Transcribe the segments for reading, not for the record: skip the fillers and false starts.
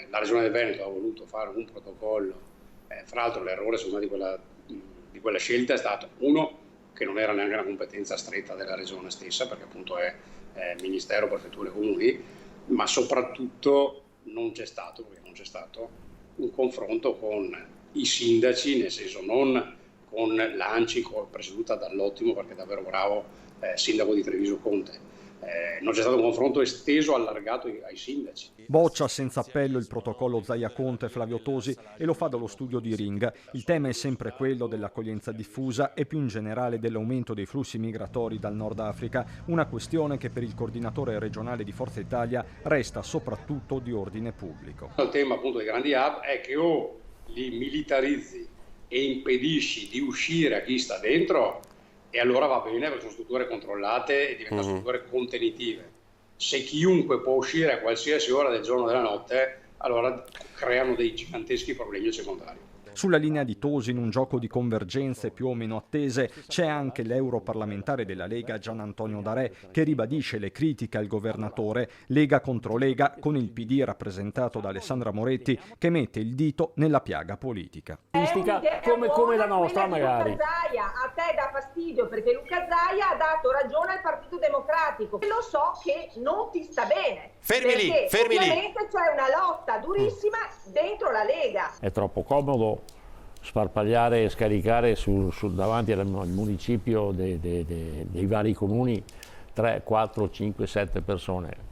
La Regione del Veneto ha voluto fare un protocollo, fra l'altro l'errore secondo me di quella scelta è stato, uno, che non era neanche una competenza stretta della Regione stessa, perché appunto è Ministero, Prefetture e Comuni, ma soprattutto non c'è stato un confronto con i sindaci, nel senso non con l'ANCI presieduta dall'ottimo, perché è davvero bravo, sindaco di Treviso Conte. Non c'è stato un confronto esteso, allargato ai sindaci. Boccia senza appello il protocollo Zaia-Conte Flavio Tosi e lo fa dallo studio di Ring. Il tema è sempre quello dell'accoglienza diffusa e più in generale dell'aumento dei flussi migratori dal Nord Africa, una questione che per il coordinatore regionale di Forza Italia resta soprattutto di ordine pubblico. Il tema appunto dei grandi hub è che o li militarizzi e impedisci di uscire a chi sta dentro, e allora va bene perché sono strutture controllate e diventano strutture contenitive. Se chiunque può uscire a qualsiasi ora del giorno o della notte, allora creano dei giganteschi problemi secondari. Sulla linea di Tosi, in un gioco di convergenze più o meno attese, c'è anche l'europarlamentare della Lega Gian Antonio Darè, che ribadisce le critiche al governatore, Lega contro Lega, con il PD rappresentato da Alessandra Moretti, che mette il dito nella piaga politica. Come la nostra magari. Luca Zaia, a te dà fastidio perché Luca Zaia ha dato ragione al Partito Democratico. E lo so che non ti sta bene. Fermi lì. Ovviamente c'è una lotta durissima dentro la Lega. È troppo comodo sparpagliare e scaricare davanti al municipio dei vari comuni 3, 4, 5, 7 persone.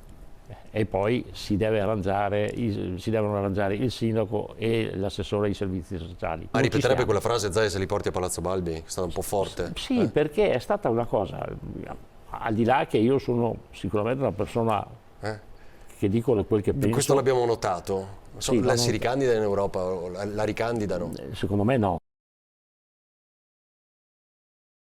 E poi si devono arrangiare il sindaco e l'assessore ai servizi sociali. Ma ripeterebbe quella frase Zaia se li porti a Palazzo Balbi? È stata un po' forte. Sì, perché è stata una cosa, al di là che io sono sicuramente una persona che dico quel che penso. Questo l'abbiamo notato. Sì, si ricandida in Europa, la ricandidano? Secondo me no.